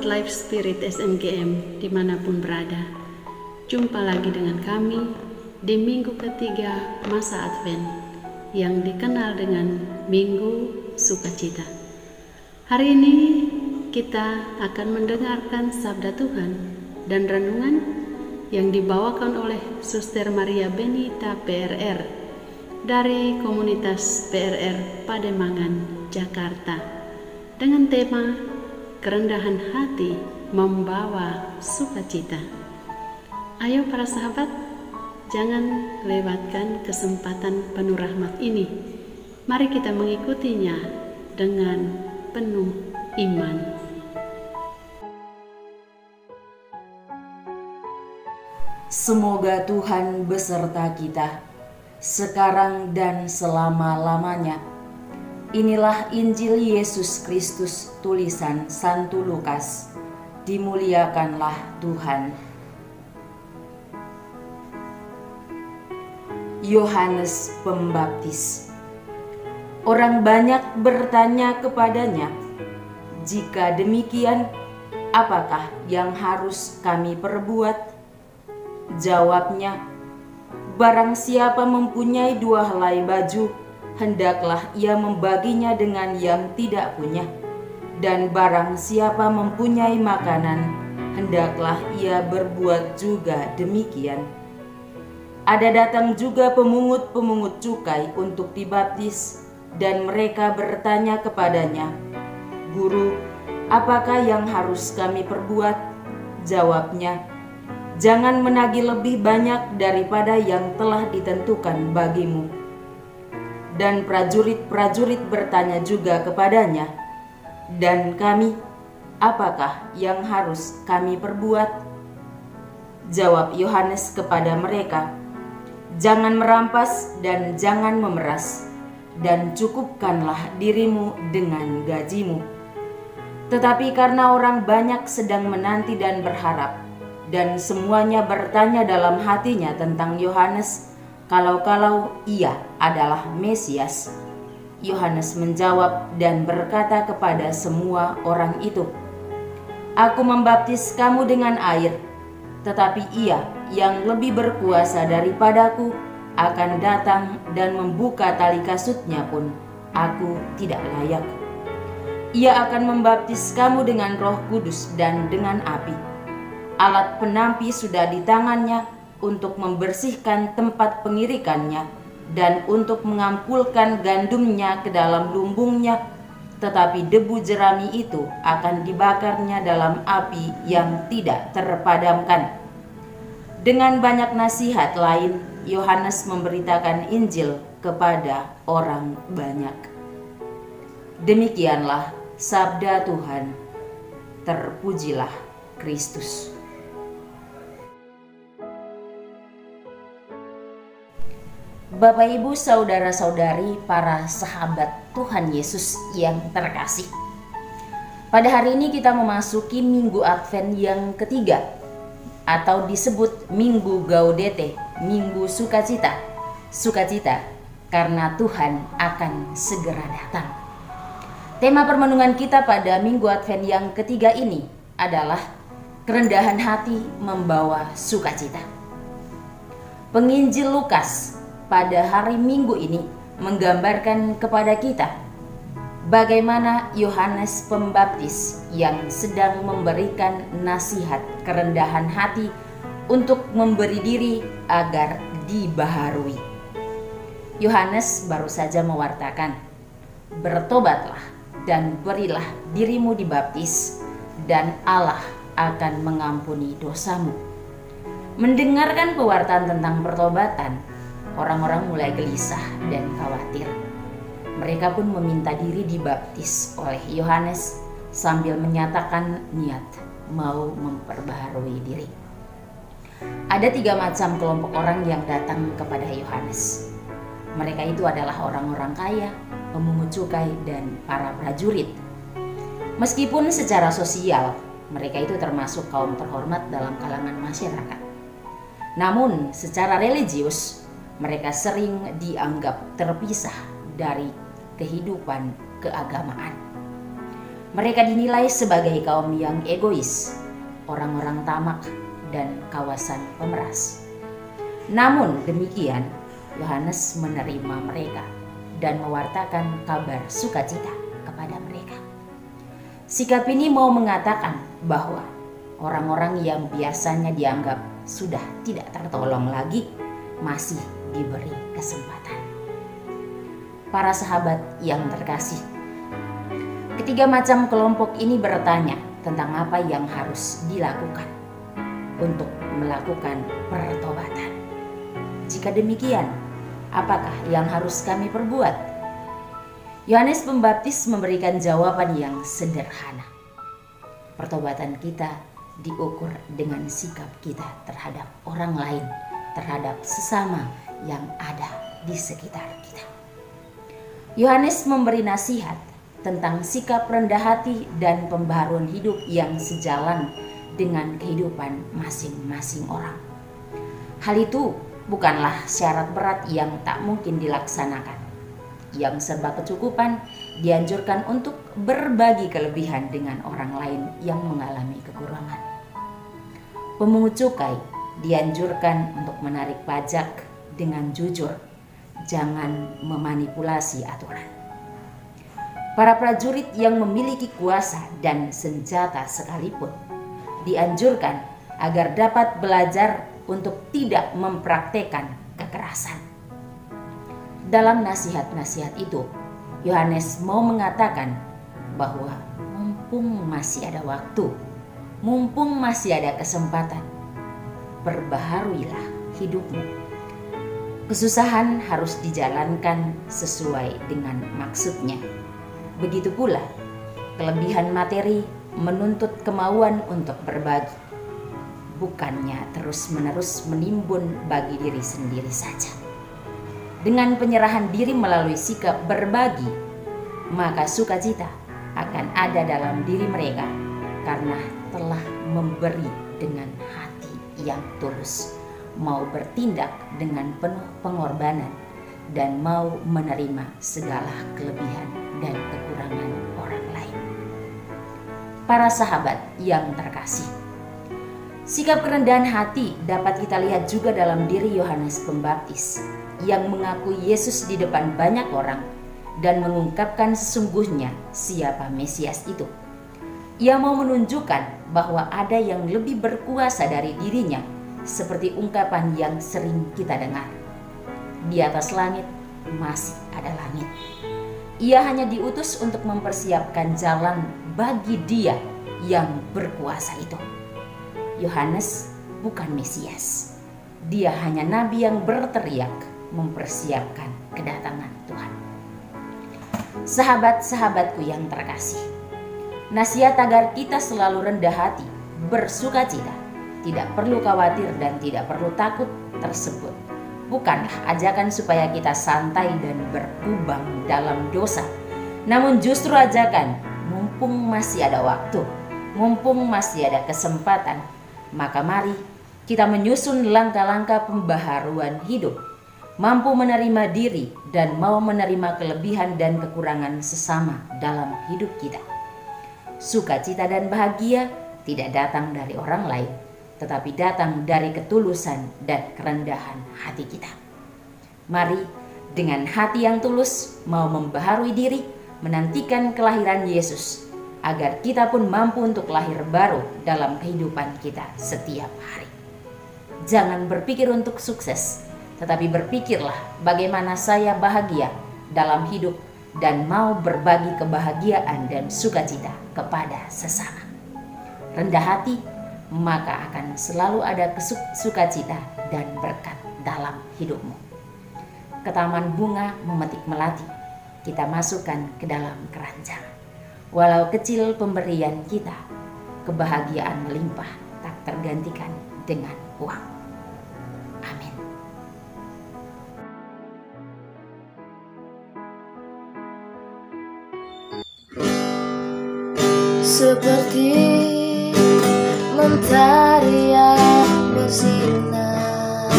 Sobat Life Spirit SMGM dimanapun berada, jumpa lagi dengan kami di minggu ketiga masa Advent yang dikenal dengan Minggu Sukacita. Hari ini kita akan mendengarkan sabda Tuhan dan renungan yang dibawakan oleh Suster Maria Benita PRR dari komunitas PRR Pademangan, Jakarta, dengan tema kerendahan hati membawa sukacita. Ayo para sahabat, jangan lewatkan kesempatan penuh rahmat ini. Mari kita mengikutinya dengan penuh iman. Semoga Tuhan beserta kita, sekarang dan selama-lamanya. Inilah Injil Yesus Kristus tulisan Santo Lukas. Dimuliakanlah Tuhan. Yohanes Pembaptis. Orang banyak bertanya kepadanya, "Jika demikian, apakah yang harus kami perbuat?" Jawabnya, "Barang siapa mempunyai 2 helai baju, hendaklah ia membaginya dengan yang tidak punya. Dan barang siapa mempunyai makanan, hendaklah ia berbuat juga demikian." Ada datang juga pemungut-pemungut cukai untuk dibaptis, dan mereka bertanya kepadanya, "Guru, apakah yang harus kami perbuat?" Jawabnya, "Jangan menagih lebih banyak daripada yang telah ditentukan bagimu." Dan prajurit-prajurit bertanya juga kepadanya, "Dan kami, apakah yang harus kami perbuat?" Jawab Yohanes kepada mereka, "Jangan merampas dan jangan memeras, dan cukupkanlah dirimu dengan gajimu." Tetapi karena orang banyak sedang menanti dan berharap, dan semuanya bertanya dalam hatinya tentang Yohanes, kalau ia adalah Mesias, Yohanes menjawab dan berkata kepada semua orang itu, "Aku membaptis kamu dengan air, tetapi ia yang lebih berkuasa daripadaku akan datang dan membuka tali kasutnya pun aku tidak layak. Ia akan membaptis kamu dengan Roh Kudus dan dengan api. Alat penampi sudah di tangannya untuk membersihkan tempat pengirikannya dan untuk mengampulkan gandumnya ke dalam lumbungnya, tetapi debu jerami itu akan dibakarnya dalam api yang tidak terpadamkan." Dengan banyak nasihat lain, Yohanes memberitakan Injil kepada orang banyak. Demikianlah sabda Tuhan. Terpujilah Kristus. Bapak, Ibu, saudara-saudari, para sahabat Tuhan Yesus yang terkasih. Pada hari ini kita memasuki Minggu Advent yang ketiga, atau disebut Minggu Gaudete, Minggu Sukacita. Sukacita karena Tuhan akan segera datang. Tema permenungan kita pada Minggu Advent yang ketiga ini adalah kerendahan hati membawa sukacita. Penginjil Lukas pada hari Minggu ini menggambarkan kepada kita bagaimana Yohanes Pembaptis yang sedang memberikan nasihat kerendahan hati untuk memberi diri agar dibaharui. Yohanes baru saja mewartakan, "Bertobatlah dan berilah dirimu dibaptis, dan Allah akan mengampuni dosamu." Mendengarkan pewartaan tentang pertobatan, orang-orang mulai gelisah dan khawatir. Mereka pun meminta diri dibaptis oleh Yohanes sambil menyatakan niat mau memperbaharui diri. Ada 3 macam kelompok orang yang datang kepada Yohanes. Mereka itu adalah orang-orang kaya, pemungut cukai, dan para prajurit. Meskipun secara sosial mereka itu termasuk kaum terhormat dalam kalangan masyarakat, namun secara religius mereka sering dianggap terpisah dari kehidupan keagamaan. Mereka dinilai sebagai kaum yang egois, orang-orang tamak, dan kawasan pemeras. Namun demikian, Yohanes menerima mereka dan mewartakan kabar sukacita kepada mereka. Sikap ini mau mengatakan bahwa orang-orang yang biasanya dianggap sudah tidak tertolong lagi masih diberi kesempatan. Para sahabat yang terkasih, ketiga macam kelompok ini bertanya tentang apa yang harus dilakukan untuk melakukan pertobatan. Jika demikian, apakah yang harus kami perbuat? Yohanes Pembaptis memberikan jawaban yang sederhana. Pertobatan kita diukur dengan sikap kita terhadap orang lain, terhadap sesama yang ada di sekitar kita. Yohanes memberi nasihat tentang sikap rendah hati dan pembaharuan hidup yang sejalan dengan kehidupan masing-masing orang. Hal itu bukanlah syarat berat yang tak mungkin dilaksanakan. Yang serba kecukupan dianjurkan untuk berbagi kelebihan dengan orang lain yang mengalami kekurangan. Pemungut cukai dianjurkan untuk menarik pajak dengan jujur, jangan memanipulasi aturan. Para prajurit yang memiliki kuasa dan senjata sekalipun dianjurkan agar dapat belajar untuk tidak mempraktekkan kekerasan. Dalam nasihat-nasihat itu, Yohanes mau mengatakan bahwa mumpung masih ada waktu, mumpung masih ada kesempatan, perbaharuilah hidupmu. Kesusahan harus dijalankan sesuai dengan maksudnya. Begitu pula, kelebihan materi menuntut kemauan untuk berbagi, bukannya terus-menerus menimbun bagi diri sendiri saja. Dengan penyerahan diri melalui sikap berbagi, maka sukacita akan ada dalam diri mereka karena telah memberi dengan hati yang tulus, mau bertindak dengan penuh pengorbanan, dan mau menerima segala kelebihan dan kekurangan orang lain. Para sahabat yang terkasih, sikap kerendahan hati dapat kita lihat juga dalam diri Yohanes Pembaptis yang mengakui Yesus di depan banyak orang dan mengungkapkan sesungguhnya siapa Mesias itu. Ia mau menunjukkan bahwa ada yang lebih berkuasa dari dirinya, seperti ungkapan yang sering kita dengar. Di atas langit masih ada langit. Ia hanya diutus untuk mempersiapkan jalan bagi Dia yang berkuasa itu. Yohanes bukan Mesias. Dia hanya nabi yang berteriak mempersiapkan kedatangan Tuhan. Sahabat-sahabatku yang terkasih, nasihat agar kita selalu rendah hati, bersukacita, tidak perlu khawatir dan tidak perlu takut tersebut bukanlah ajakan supaya kita santai dan berkubang dalam dosa, namun justru ajakan mumpung masih ada waktu, mumpung masih ada kesempatan, maka mari kita menyusun langkah-langkah pembaharuan hidup, mampu menerima diri dan mau menerima kelebihan dan kekurangan sesama dalam hidup kita. Sukacita dan bahagia tidak datang dari orang lain, tetapi datang dari ketulusan dan kerendahan hati kita. Mari dengan hati yang tulus mau membaharui diri, menantikan kelahiran Yesus, agar kita pun mampu untuk lahir baru dalam kehidupan kita setiap hari. Jangan berpikir untuk sukses, tetapi berpikirlah bagaimana saya bahagia dalam hidup dan mau berbagi kebahagiaan dan sukacita kepada sesama. Rendah hati, maka akan selalu ada sukacita dan berkat dalam hidupmu. Ke taman bunga memetik melati, kita masukkan ke dalam keranjang. Walau kecil pemberian kita, kebahagiaan melimpah tak tergantikan dengan uang. Amin. Seperti mentari yang bersinar,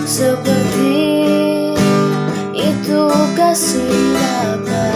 seperti itu kasih Bapa.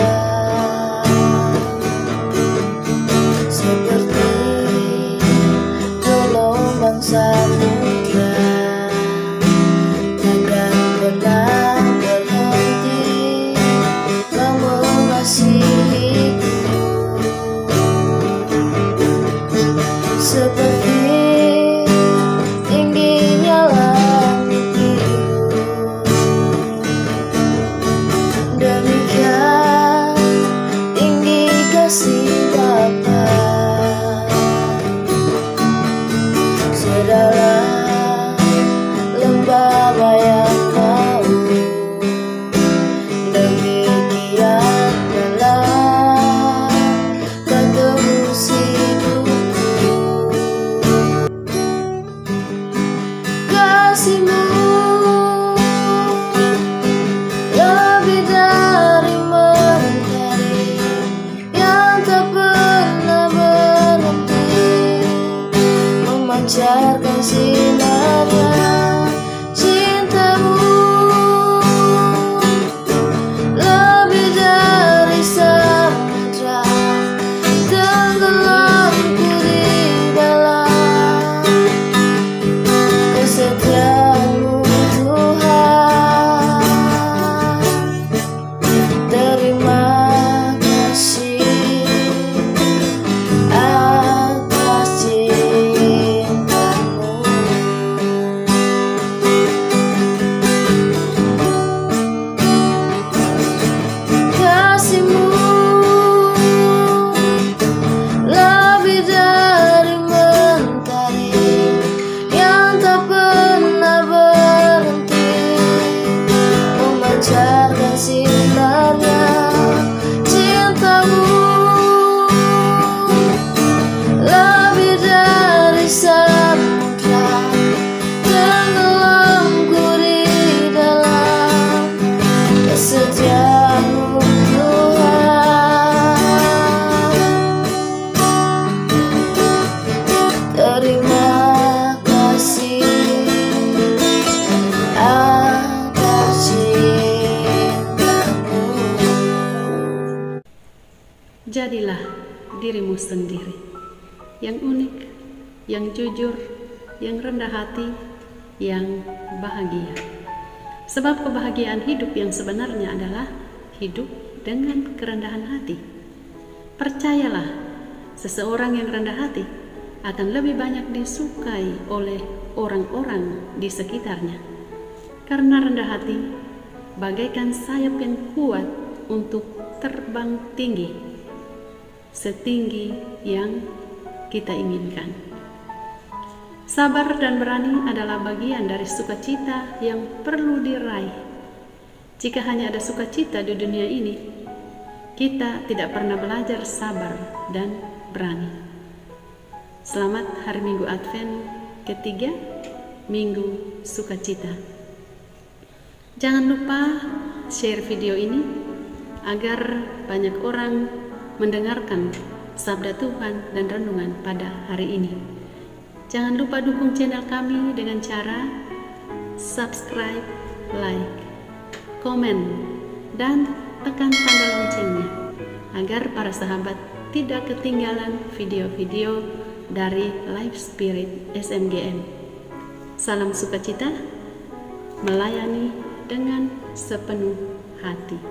pancarkan sinarnya cintamu, lebih dari samudra tenggelamku di dalam kesetiaanmu Tuhan. Terima kasih atas cintamu. Jadilah dirimu sendiri, yang unik, yang jujur, yang rendah hati, yang bahagia. Sebab kebahagiaan hidup yang sebenarnya adalah hidup dengan kerendahan hati. Percayalah, seseorang yang rendah hati akan lebih banyak disukai oleh orang-orang di sekitarnya. Karena rendah hati bagaikan sayap yang kuat untuk terbang tinggi, setinggi yang kita inginkan. Sabar dan berani adalah bagian dari sukacita yang perlu diraih. Jika hanya ada sukacita di dunia ini, kita tidak pernah belajar sabar dan berani. Selamat hari Minggu Advent ketiga, Minggu Sukacita. Jangan lupa share video ini agar banyak orang mendengarkan sabda Tuhan dan renungan pada hari ini. Jangan lupa dukung channel kami dengan cara subscribe, like, komen, dan tekan tanda loncengnya agar para sahabat tidak ketinggalan video-video dari Life Spirit SMGM. Salam sukacita, melayani dengan sepenuh hati.